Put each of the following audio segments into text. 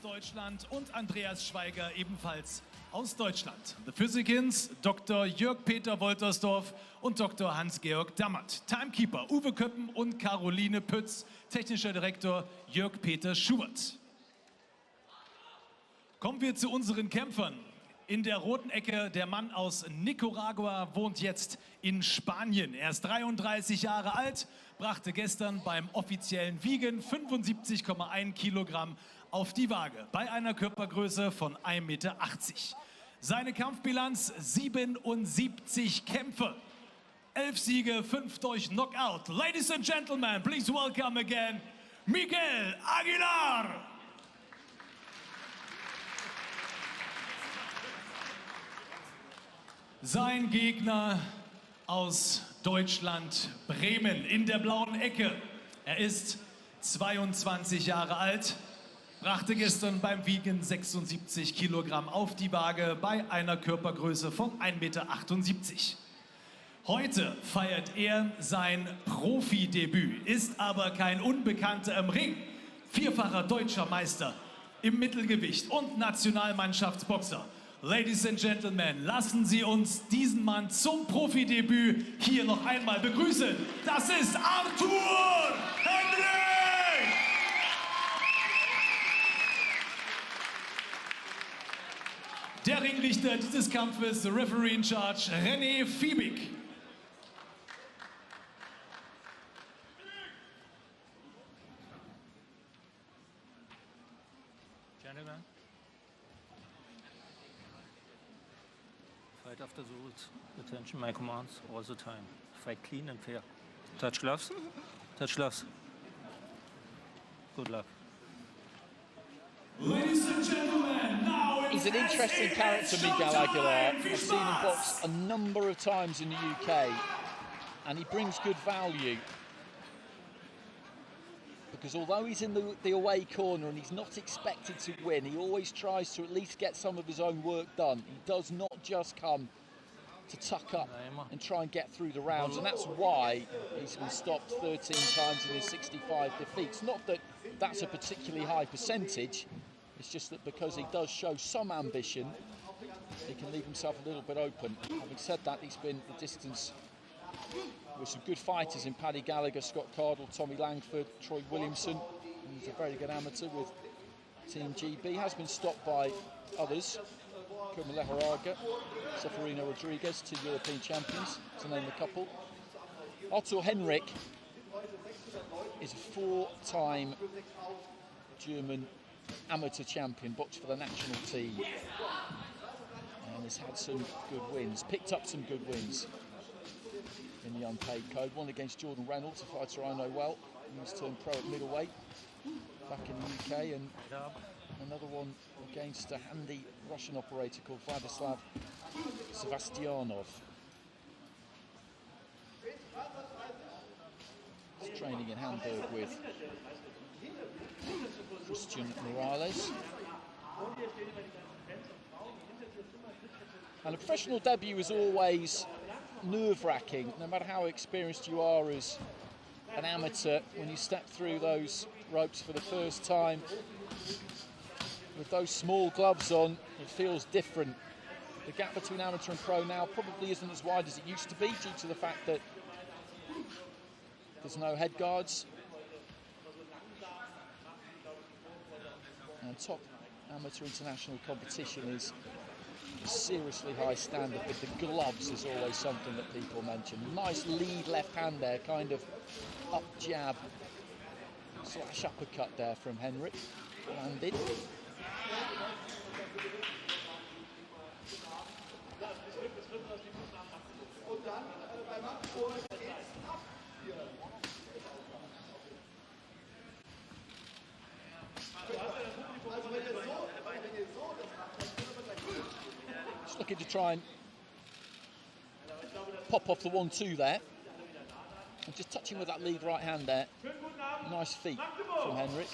Deutschland und Andreas Schweiger ebenfalls aus Deutschland. The Physicians, Dr. Jörg-Peter Woltersdorf und Dr. Hans-Georg Dammert. Timekeeper Uwe Köppen und Caroline Pütz. Technischer Direktor Jörg-Peter Schubert. Kommen wir zu unseren Kämpfern. In der roten Ecke der Mann aus Nicaragua wohnt jetzt in Spanien. Er ist 33 Jahre alt, brachte gestern beim offiziellen Wiegen 75,1 Kilogramm auf die Waage bei einer Körpergröße von 1,80 Meter. Seine Kampfbilanz 77 Kämpfe, 11 Siege, 5 durch Knockout. Ladies and Gentlemen, please welcome again Miguel Aguilar. Sein Gegner aus Deutschland, Bremen, in der blauen Ecke. Er ist 22 Jahre alt, brachte gestern beim Wiegen 76 Kilogramm auf die Waage bei einer Körpergröße von 1,78 Meter. Heute feiert er sein Profidebüt, ist aber kein Unbekannter im Ring. Vierfacher deutscher Meister im Mittelgewicht und Nationalmannschaftsboxer. Ladies and Gentlemen, lassen Sie uns diesen Mann zum Profidebüt hier noch einmal begrüßen. Das ist Arthur Hendrich! Der Ringrichter dieses Kampfes, the Referee in Charge, René Fiebig. Gentlemen. Fight after the rules. Attention, my commands all the time. Fight clean and fair. Touch gloves. Touch gloves. Good luck. Ladies and gentlemen, now he's an interesting character, Miguel Aguilar. I've seen him box a number of times in the UK, and he brings good value. Because although he's in the away corner and he's not expected to win, he always tries to at least get some of his own work done. He does not just come to tuck up and try and get through the rounds, and that's why he's been stopped 13 times in his 65 defeats. Not that that's a particularly high percentage, it's just that because he does show some ambition, he can leave himself a little bit open. Having said that, he's been the distance with some good fighters in Paddy Gallagher, Scott Cardle, Tommy Langford, Troy Williamson. He's a very good amateur with Team GB. Has been stopped by others, Kuma Leharaga, Seferino Rodriguez, 2 European champions, to name a couple. Arthur Henrich is a 4-time German amateur champion, boxed for the national team, and has had some good wins, picked up some good wins in the unpaid code. One against Jordan Reynolds, a fighter I know well. He's turned pro at middleweight back in the UK, and another one against a handy Russian operator called Vladislav Sevastianov. He's training in Hamburg with Christian Morales. And a professional debut is always nerve-wracking, no matter how experienced you are as an amateur. When you step through those ropes for the first time with those small gloves on, it feels different. The gap between amateur and pro now probably isn't as wide as it used to be, due to the fact that there's no head guards. And top amateur international competition is seriously high standard, but the gloves is always something that people mention. Nice lead left hand there, kind of up jab slash uppercut there from Henrich. Landed. Just looking to try and pop off the 1-2 there. And just touching with that lead right hand there. Nice feet from Henrich.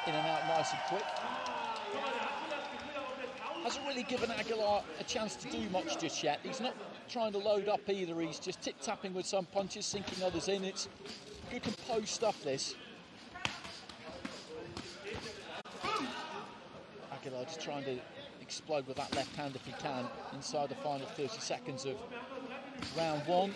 In and out nice and quick. Hasn't really given Aguilar a chance to do much just yet. He's not trying to load up either. He's just tip-tapping with some punches, sinking others in. It's good composed stuff, this. Aguilar just trying to explode with that left hand if he can inside the final 30 seconds of round one.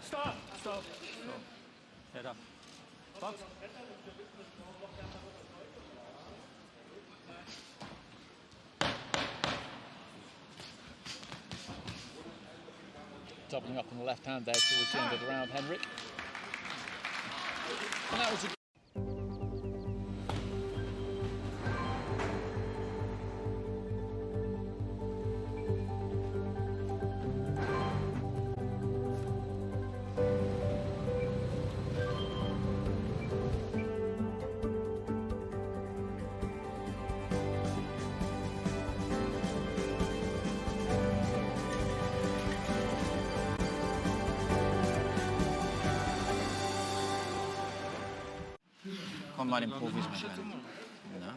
Stop! Stop! Head up. Box. Doubling up on the left hand there towards the end of the round, Henrik. And that was a Komm bei den Profis mit rein. Ja.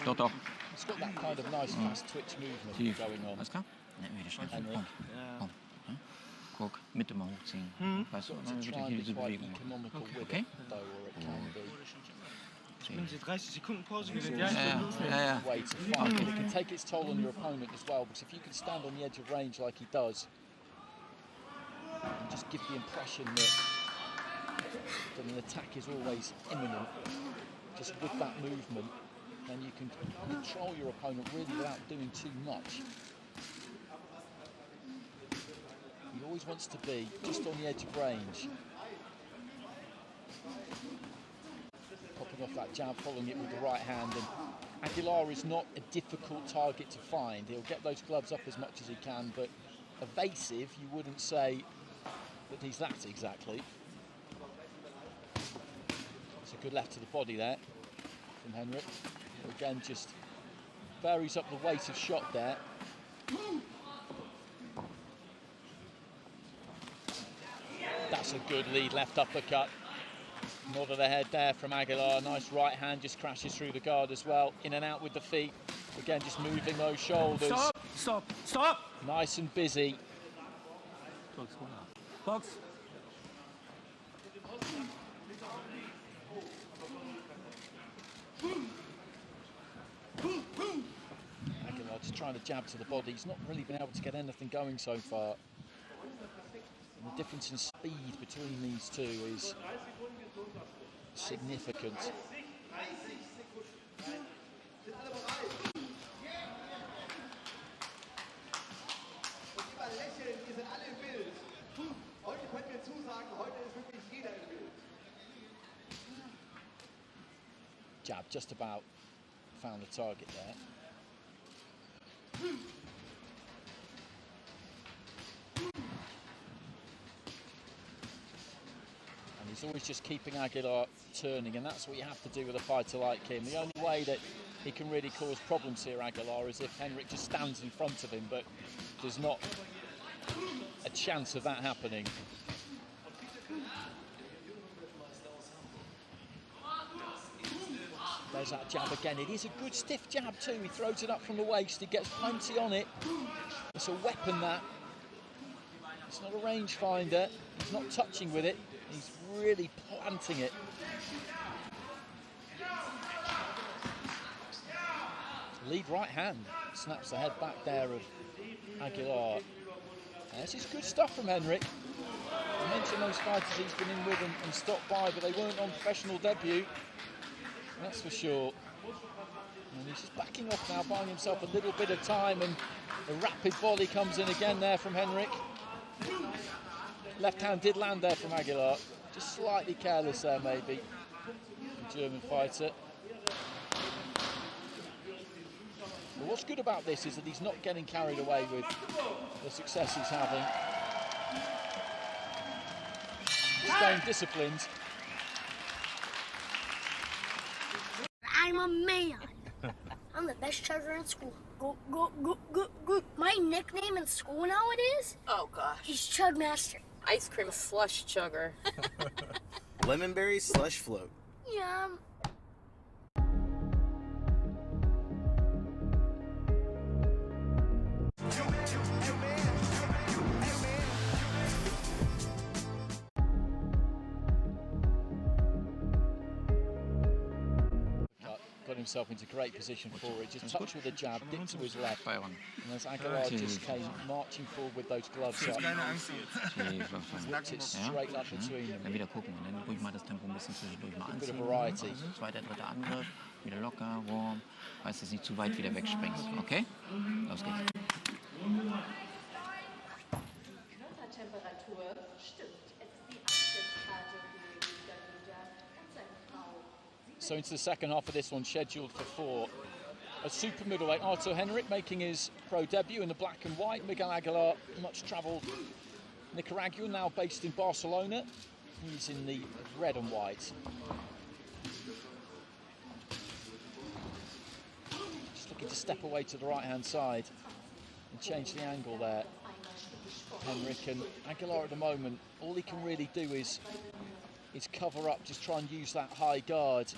Doch, doch. It's got that kind of nice fast twitch movement Tief. going on. Alles klar? Ne, wieder schnell. Henrik. Komm. Komm. Ja. Guck, Mitte mal hochziehen. Weißt du, To dann try wird hier and be diese quite Bewegung machen. economical with Okay. it, though, or it can be. Wenn sie 30 Sekunden Pause It's gewinnt, also ja, a way to fight, but it can take its toll on your opponent as well, because if you can stand on the edge of range like he does, and just give the impression that an attack is always imminent, just with that movement, then you can control your opponent really without doing too much. He always wants to be just on the edge of range. Popping off that jab, following it with the right hand, and Aguilar is not a difficult target to find. He'll get those gloves up as much as he can, but evasive, you wouldn't say that he's that exactly. It's a good left to the body there from Henrik. Again, just varies up the weight of shot there. That's a good lead left uppercut. Nod of the head there from Aguilar. Nice right hand, just crashes through the guard as well. In and out with the feet. Again, just moving those shoulders. Stop! Stop! Stop! Nice and busy. Box. Box. Aguilar just trying to jab to the body. He's not really been able to get anything going so far. And the difference in speed between these two is significant. Jab just about found the target there. And he's always just keeping Aguilar turning, and that's what you have to do with a fighter like him. The only way that he can really cause problems here, Aguilar, is if Henrik just stands in front of him, but there's not a chance of that happening. There's that jab again. It is a good stiff jab too. He throws it up from the waist. He gets plenty on it. It's a weapon, that. It's not a rangefinder. He's not touching with it. He's really planting it. Lead right hand. Snaps the head back there of Aguilar. This is good stuff from Henrik. I mentioned those fighters he's been in with and stopped by, but they weren't on professional debut. That's for sure. And he's just backing off now, buying himself a little bit of time, and a rapid volley comes in again there from Henrik. Left hand did land there from Aguilar. Just slightly careless there, maybe, the German fighter. But what's good about this is that he's not getting carried away with the success he's having. Staying disciplined. I'm a man. I'm the best chugger in school. Go, go, go, go, go. My nickname in school nowadays Oh gosh. is Chugmaster. Ice cream slush chugger. Lemonberry slush float. Yum. got himself into great position for it. Just touch with a jab, dip to his left. Bayern. And as Aguilar just came marching forward with those gloves up, whipped it straight up between them. Dann wieder gucken und dann ruhig mal das Tempo ein bisschen zwischendurch mal Bit of anziehen. variety. Zweiter, dritter Angriff, wieder locker, warm. Weißt, dass du nicht zu weit wieder wegspringst, okay? Los geht's. Körpertemperatur stimmt. Es ist die Eintrittskarte für Rüdiger Günther und seine Frau. So into the second half of this one, scheduled for 4. A super middleweight, Artur Henrik making his pro debut in the black and white. Miguel Aguilar, much travelled Nicaraguan, now based in Barcelona. He's in the red and white. Just looking to step away to the right-hand side and change the angle there. Henrik and Aguilar at the moment, all he can really do is cover up, just try and use that high guard.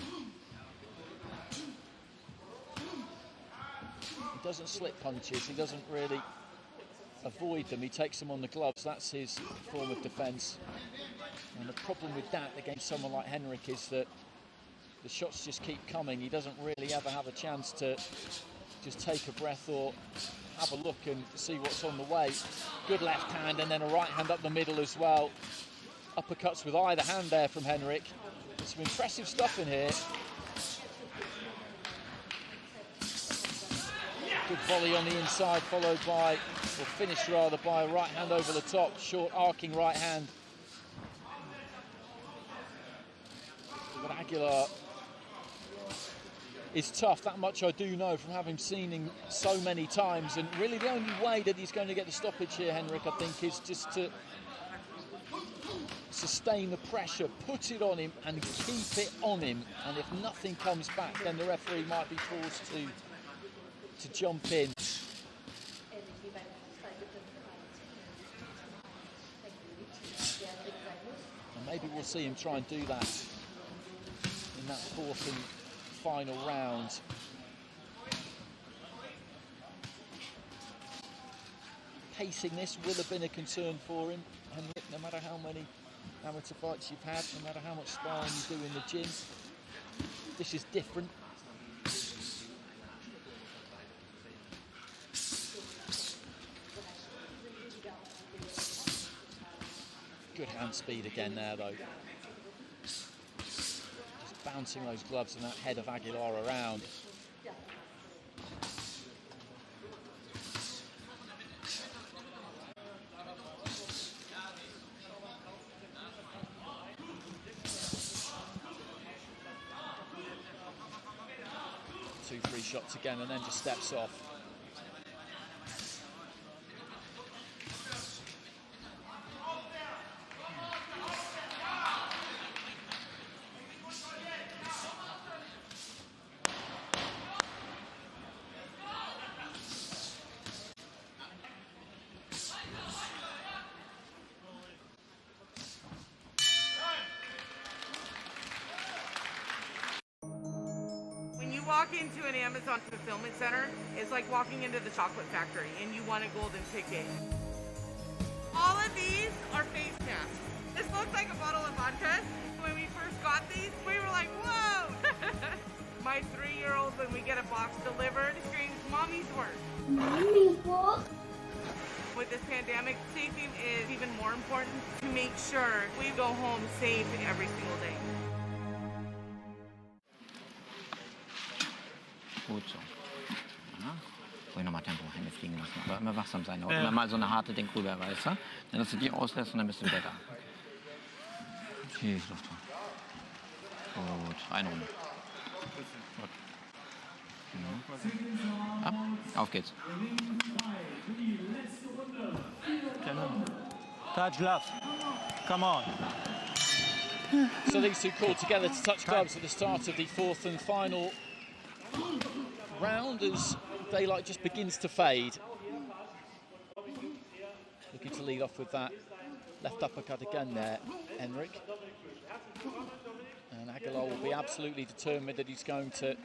He doesn't slip punches, he doesn't really avoid them, he takes them on the gloves, that's his form of defence. And the problem with that against someone like Henrik is that the shots just keep coming, he doesn't really ever have a chance to just take a breath or have a look and see what's on the way. Good left hand and then a right hand up the middle as well. Uppercuts with either hand there from Henrik. There's some impressive stuff in here. Good volley on the inside, followed by, or finished rather, by a right hand over the top. Short arcing right hand. But Aguilar is tough, that much I do know from having seen him so many times. And really the only way that he's going to get the stoppage here, Henrik, I think, is just to sustain the pressure, put it on him and keep it on him. And if nothing comes back, then the referee might be forced to jump in. And maybe we'll see him try and do that in that fourth and final round. Pacing this will have been a concern for him, Henrik, no matter how many amateur fights you've had, no matter how much sparring you do in the gym. This is different. Good hand speed again there, though. Just bouncing those gloves and that head of Aguilar around. Two, three shots again and then just steps off. Walk into an Amazon fulfillment center, it's like walking into the chocolate factory and you want a golden ticket. All of these are face masks. This looks like a bottle of vodka. When we first got these, we were like, whoa! My 3-year-old, when we get a box delivered, screams, "Mommy's work." Mommy's work? With this pandemic, safety is even more important to make sure we go home safe every single day. Gut so. Ja. Ruhig nochmal Tempo, Hände fliegen lassen. Aber immer wachsam sein. Auch immer mal so eine harte Ding rüber, weißt du? Dann dass du die auslässt und dann bist du wieder da. Okay, Luft. Gut, eine Runde. Gut. Mhm. Ab, auf geht's. Touch glove. Come on. So these two called together to touch gloves at the start of the fourth and final round as daylight just begins to fade. Looking to lead off with that left uppercut again there, Henrik. And Aguilar will be absolutely determined that he's going to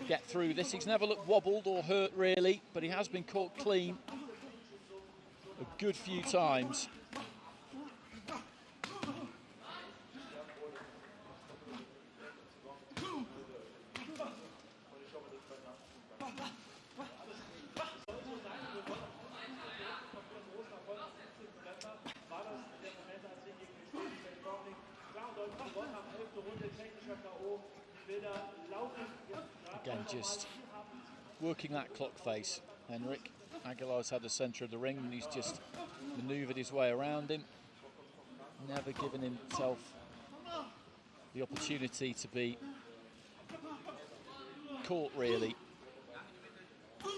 get through this. He's never looked wobbled or hurt really, but he has been caught clean a good few times. Again, just working that clock face. Henrik Aguilar's had the centre of the ring and he's just manoeuvred his way around him, never given himself the opportunity to be caught, really.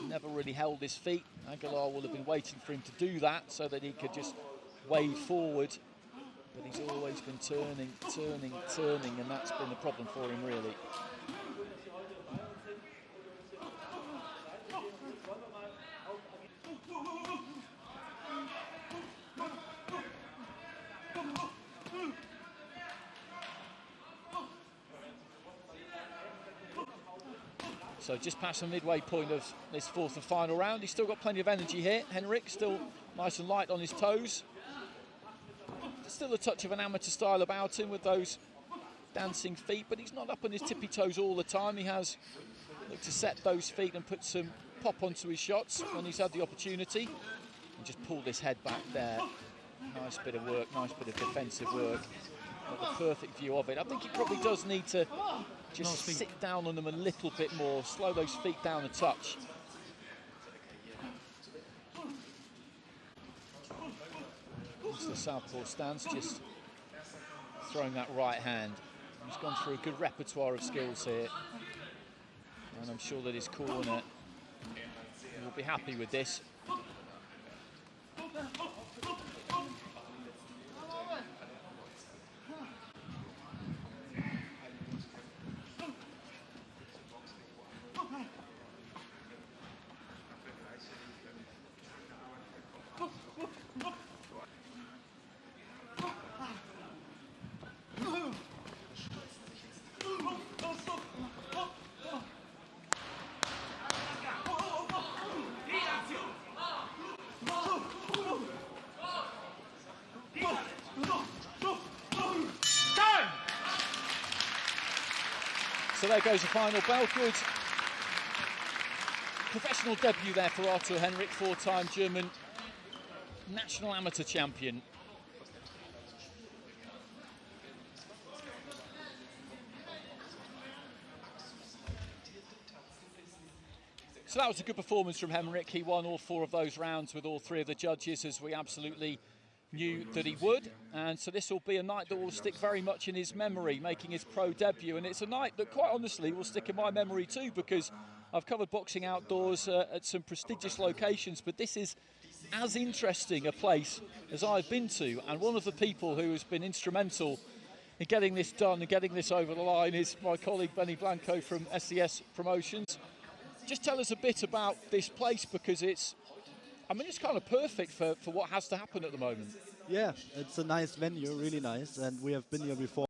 Never really held his feet. Aguilar will have been waiting for him to do that so that he could just wade forward, but he's always been turning, and that's been the problem for him, really. So just past the midway point of this fourth and final round. He's still got plenty of energy here. Henrik still nice and light on his toes. Still a touch of an amateur style about him with those dancing feet, but he's not up on his tippy toes all the time. He has looked to set those feet and put some pop onto his shots when he's had the opportunity. And just pull this head back there. Nice bit of work, nice bit of defensive work. Got the perfect view of it. I think he probably does need to just sit down on them a little bit more, slow those feet down a touch. It's the southpaw stance, just throwing that right hand. He's gone through a good repertoire of skills here, and I'm sure that his corner will be happy with this. So there goes the final bell. Good professional debut there for Arthur Henrik, four-time German national amateur champion. So that was a good performance from Henrik. He won all four of those rounds with all three of the judges, as we absolutely knew that he would. And so this will be a night that will stick very much in his memory, making his pro debut. And it's a night that, quite honestly, will stick in my memory too, because I've covered boxing outdoors at some prestigious locations, but this is as interesting a place as I've been to. And one of the people who has been instrumental in getting this done and getting this over the line is my colleague Benny Blanco from SES Promotions. Just tell us a bit about this place, because it's kind of perfect for what has to happen at the moment. Yeah, it's a nice venue, really nice, and we have been here before.